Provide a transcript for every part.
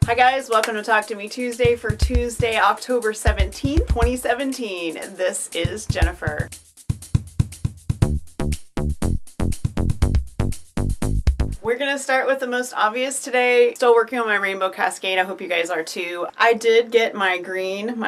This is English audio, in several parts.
Hi guys, welcome to Talk to Me Tuesday for Tuesday, October 17th, 2017. This is Jennifer. We're going to start with the most obvious today. Still working on my rainbow cascade. I hope you guys are too. I did get my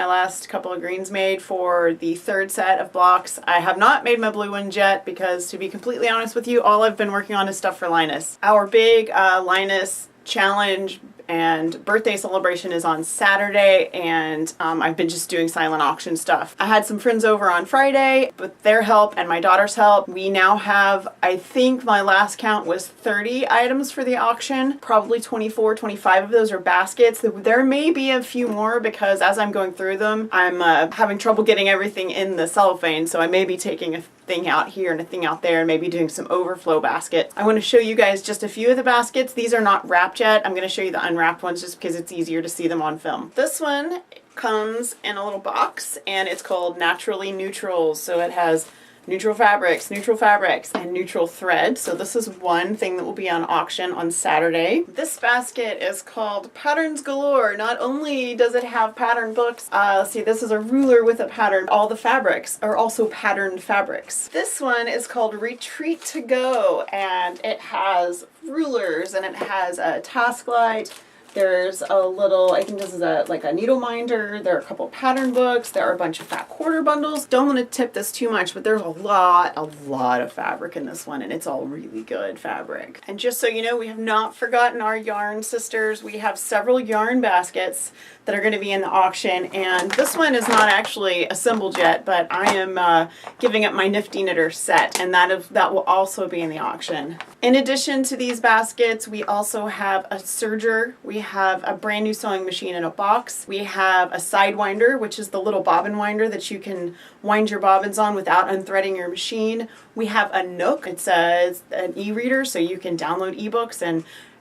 last couple of greens made for the third set of blocks. I have not made my blue ones yet because, to be completely honest with you, all I've been working on is stuff for Linus. Our big Linus challenge and birthday celebration is on Saturday, and I've been just doing silent auction stuff. I had some friends over on Friday. With their help and my daughter's help, we now have, I think my last count was 30 items for the auction. Probably 24, 25 of those are baskets. There may be a few more because as I'm going through them, I'm having trouble getting everything in the cellophane, so I may be taking a thing out here and a thing out there and maybe doing some overflow basket. I want to show you guys just a few of the baskets. These are not wrapped yet. I'm going to show you the unwrapped ones just because it's easier to see them on film. This one comes in a little box and it's called Naturally Neutrals. So it has neutral fabrics, and neutral thread. So this is one thing that will be on auction on Saturday. This basket is called Patterns Galore. Not only does it have pattern books, let's see, this is a ruler with a pattern. All the fabrics are also patterned fabrics. This one is called Retreat to Go, and it has rulers and it has a task light. There's a little, I think this is like a needle minder. There are a couple pattern books. There are a bunch of fat quarter bundles. Don't want to tip this too much, but there's a lot of fabric in this one, and it's all really good fabric. And just so you know, we have not forgotten our yarn sisters. We have several yarn baskets that are going to be in the auction, and this one is not actually assembled yet, but I am giving up my Nifty Knitter set, and that will also be in the auction. In addition to these baskets, we also have a serger. We have a brand new sewing machine in a box. We have a sidewinder, which is the little bobbin winder that you can wind your bobbins on without unthreading your machine. We have a Nook. It's an e-reader, so you can download ebooks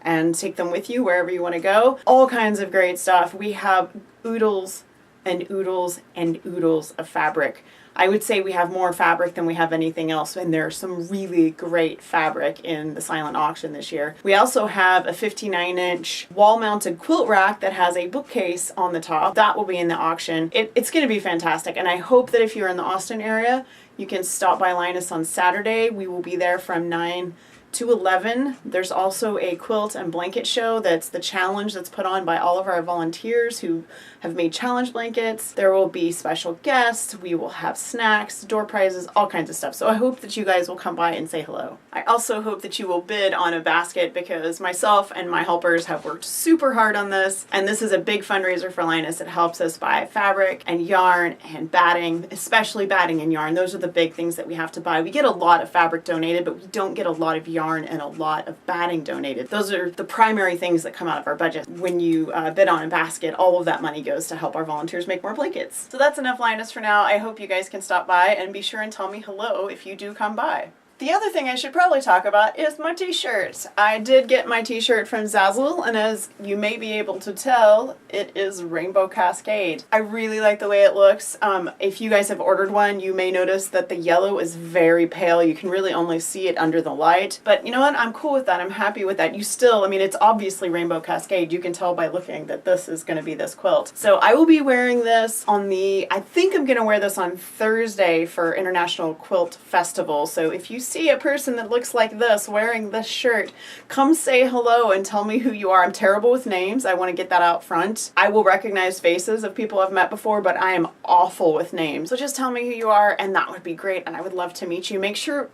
and take them with you wherever you want to go. All kinds of great stuff. We have oodles and oodles and oodles of fabric. I would say we have more fabric than we have anything else, and there's some really great fabric in the silent auction this year. We also have a 59-inch wall-mounted quilt rack that has a bookcase on the top. That will be in the auction. It's going to be fantastic, and I hope that if you're in the Austin area, you can stop by Linus on Saturday. We will be there from 9 to 11. There's also a quilt and blanket show that's the challenge that's put on by all of our volunteers who have made challenge blankets. There will be special guests. We will have snacks, door prizes, all kinds of stuff. So I hope that you guys will come by and say hello. I also hope that you will bid on a basket because myself and my helpers have worked super hard on this, and this is a big fundraiser for Linus. It helps us buy fabric and yarn and batting, especially batting and yarn. Those are the big things that we have to buy. We get a lot of fabric donated, but we don't get a lot of yarn and a lot of batting donated. Those are the primary things that come out of our budget. When you bid on a basket, all of that money goes to help our volunteers make more blankets. So that's enough Linus for now. I hope you guys can stop by and be sure and tell me hello if you do come by. The other thing I should probably talk about is my t-shirt. I did get my t-shirt from Zazzle, and as you may be able to tell, it is Rainbow Cascade. I really like the way it looks. If you guys have ordered one, you may notice that the yellow is very pale. You can really only see it under the light. But you know what? I'm cool with that. I'm happy with that. It's obviously Rainbow Cascade. You can tell by looking that this is going to be this quilt. So I will be wearing this I think I'm going to wear this on Thursday for International Quilt Festival. So if you see a person that looks like this wearing this shirt, come say hello and tell me who you are. I'm terrible with names. I want to get that out front. I will recognize faces of people I've met before, but I am awful with names. So just tell me who you are, and that would be great, and I would love to meet you. Make sure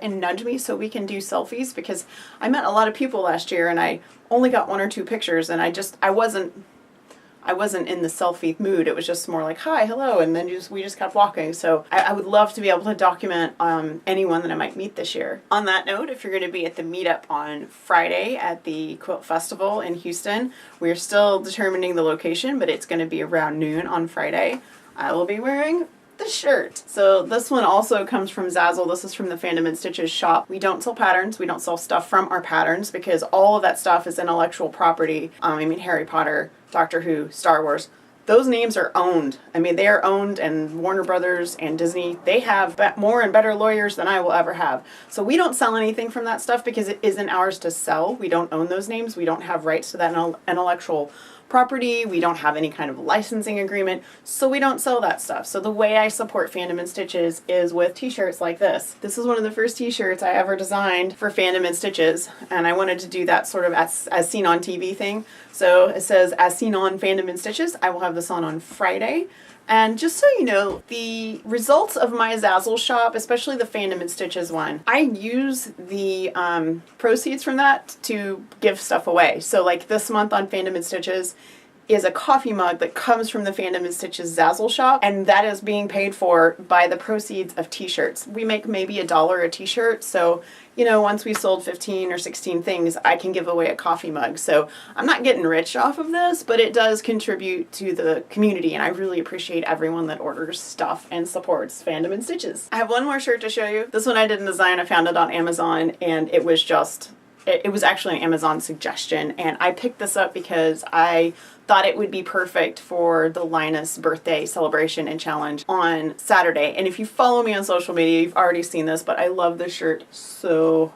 and nudge me so we can do selfies, because I met a lot of people last year and I only got 1 or 2 pictures, and I wasn't in the selfie mood. It was just more like, hi, hello, and then we just kept walking. So I would love to be able to document anyone that I might meet this year. On that note, if you're going to be at the meetup on Friday at the Quilt Festival in Houston, we're still determining the location, but it's going to be around noon on Friday. I will be wearing the shirt. So this one also comes from Zazzle. This is from the Fandom and Stitches shop. We don't sell patterns. We don't sell stuff from our patterns because all of that stuff is intellectual property. Harry Potter, Doctor Who, Star Wars, those names are owned. I mean, they are owned, and Warner Brothers and Disney, they have more and better lawyers than I will ever have. So we don't sell anything from that stuff because it isn't ours to sell. We don't own those names. We don't have rights to that intellectual property. We don't have any kind of licensing agreement, so we don't sell that stuff. So the way I support Fandom and Stitches is with t-shirts like this. This is one of the first t-shirts I ever designed for Fandom and Stitches, and I wanted to do that sort of as seen on TV thing. So it says, as seen on Fandom and Stitches. I will have this on Friday. And just so you know, the results of my Zazzle shop, especially the Fandom and Stitches one, I use the proceeds from that to give stuff away. So like this month on Fandom and Stitches is a coffee mug that comes from the Fandom and Stitches Zazzle shop, and that is being paid for by the proceeds of t-shirts. We make maybe $1 a t-shirt, so you know, once we sold 15 or 16 things, I can give away a coffee mug. So I'm not getting rich off of this, but it does contribute to the community, and I really appreciate everyone that orders stuff and supports Fandom and Stitches. I have one more shirt to show you. This one I didn't design. I found it on Amazon, and it was just, it was actually an Amazon suggestion, and I picked this up because I thought it would be perfect for the Linus birthday celebration and challenge on Saturday. And if you follow me on social media, you've already seen this, but I love this shirt so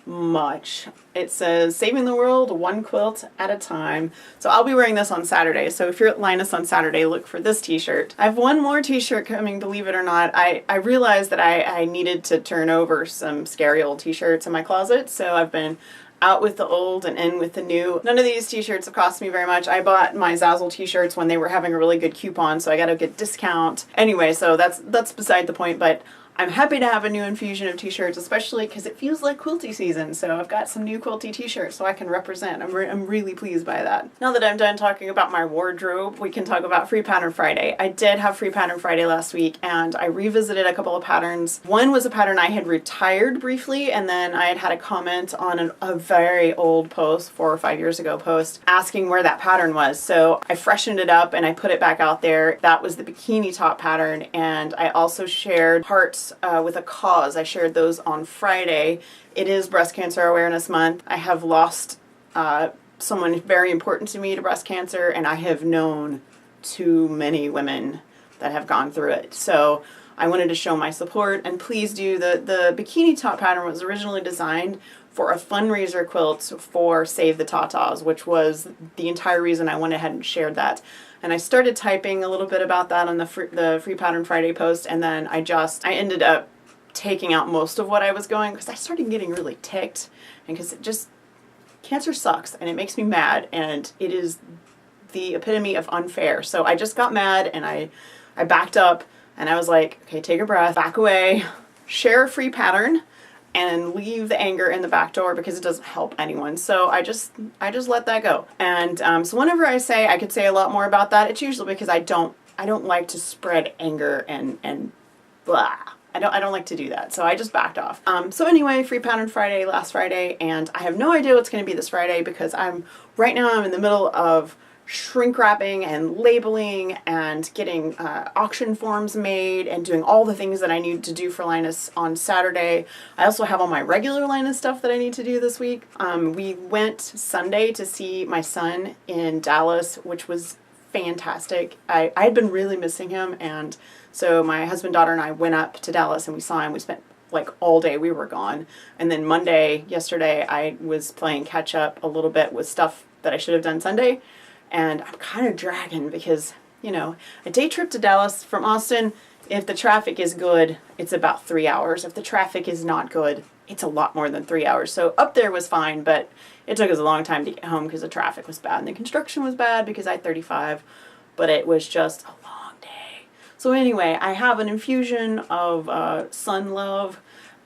much. It says, saving the world one quilt at a time. So I'll be wearing this on Saturday. So if you're at Linus on Saturday, look for this t-shirt. I have one more t-shirt coming, believe it or not. I realized that I needed to turn over some scary old t-shirts in my closet. So I've been out with the old and in with the new. None of these t-shirts have cost me very much. I bought my Zazzle t-shirts when they were having a really good coupon, so I got a good discount. Anyway, so that's beside the point, but I'm happy to have a new infusion of t-shirts, especially because it feels like quilty season. So I've got some new quilty t-shirts so I can represent. I'm really pleased by that. Now that I'm done talking about my wardrobe, we can talk about Free Pattern Friday. I did have Free Pattern Friday last week, and I revisited a couple of patterns. One was a pattern I had retired briefly, and then I had a comment on a very old post, 4 or 5 years ago post, asking where that pattern was. So I freshened it up and I put it back out there. That was the bikini top pattern, and I also shared hearts with a cause. I shared those on Friday. It is Breast Cancer Awareness Month. I have lost someone very important to me to breast cancer, and I have known too many women that have gone through it. So I wanted to show my support, and please do. The bikini top pattern was originally designed for a fundraiser quilt for Save the Tatas, which was the entire reason I went ahead and shared that. And I started typing a little bit about that on the Free Pattern Friday post, and then I ended up taking out most of what I was going, because I started getting really ticked, and because it just, cancer sucks, and it makes me mad, and it is the epitome of unfair. So I just got mad, and I backed up, and I was like, okay, take a breath, back away, share a free pattern, and leave the anger in the back door, because it doesn't help anyone. So I just let that go. And so whenever I say I could say a lot more about that, it's usually because I don't like to spread anger and blah. I don't like to do that. So I just backed off. So anyway, Free Pattern Friday last Friday, and I have no idea what's going to be this Friday, because right now I'm in the middle of shrink wrapping and labeling and getting auction forms made and doing all the things that I need to do for Linus on Saturday. I also have all my regular Linus stuff that I need to do this week. We went Sunday to see my son in Dallas, which was fantastic. I had been really missing him, and so my husband, daughter, and I went up to Dallas and we saw him. We spent like all day, we were gone. And then yesterday, I was playing catch up a little bit with stuff that I should have done Sunday. And I'm kind of dragging because, you know, a day trip to Dallas from Austin, if the traffic is good, it's about 3 hours. If the traffic is not good, it's a lot more than 3 hours. So up there was fine, but it took us a long time to get home because the traffic was bad and the construction was bad because I-35, but it was just a long day. So anyway, I have an infusion of sun love,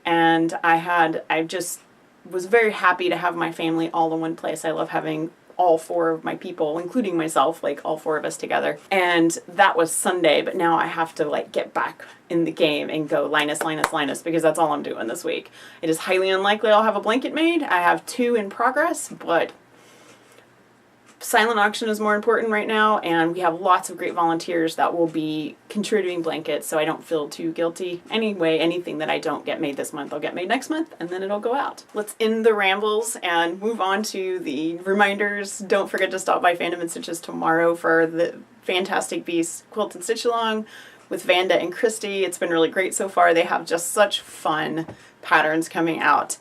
and I just was very happy to have my family all in one place. I love having all 4 of my people, including myself, like all 4 of us together. And that was Sunday, but now I have to like get back in the game and go Linus, because that's all I'm doing this week. It is highly unlikely I'll have a blanket made. I have 2 in progress, but silent auction is more important right now, and we have lots of great volunteers that will be contributing blankets, so I don't feel too guilty. Anyway, anything that I don't get made this month, I'll get made next month, and then it'll go out. Let's end the rambles and move on to the reminders. Don't forget to stop by Fandom and Stitches tomorrow for the Fantastic Beasts Quilt and Stitch Along with Vanda and Christy. It's been really great so far. They have just such fun patterns coming out.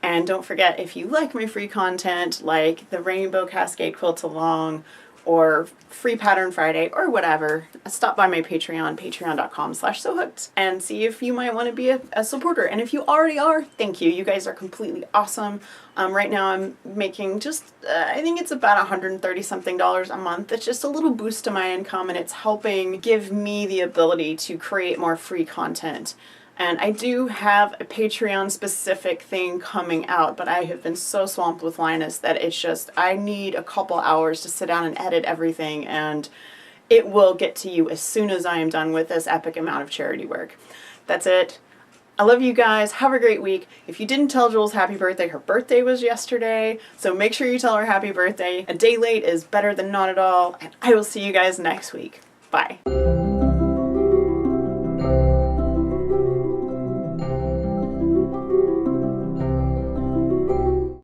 And don't forget, if you like my free content, like the Rainbow Cascade Quilt Along, or Free Pattern Friday, or whatever, stop by my Patreon, patreon.com/sewhooked, and see if you might want to be a supporter. And if you already are, thank you. You guys are completely awesome. Right now I'm making just, I think it's about $130 something a month. It's just a little boost to my income, and it's helping give me the ability to create more free content. And I do have a Patreon specific thing coming out, but I have been so swamped with Linus that it's just, I need a couple hours to sit down and edit everything, and it will get to you as soon as I am done with this epic amount of charity work. That's it. I love you guys. Have a great week. If you didn't tell Jules happy birthday, her birthday was yesterday, so make sure you tell her happy birthday. A day late is better than not at all, and I will see you guys next week. Bye.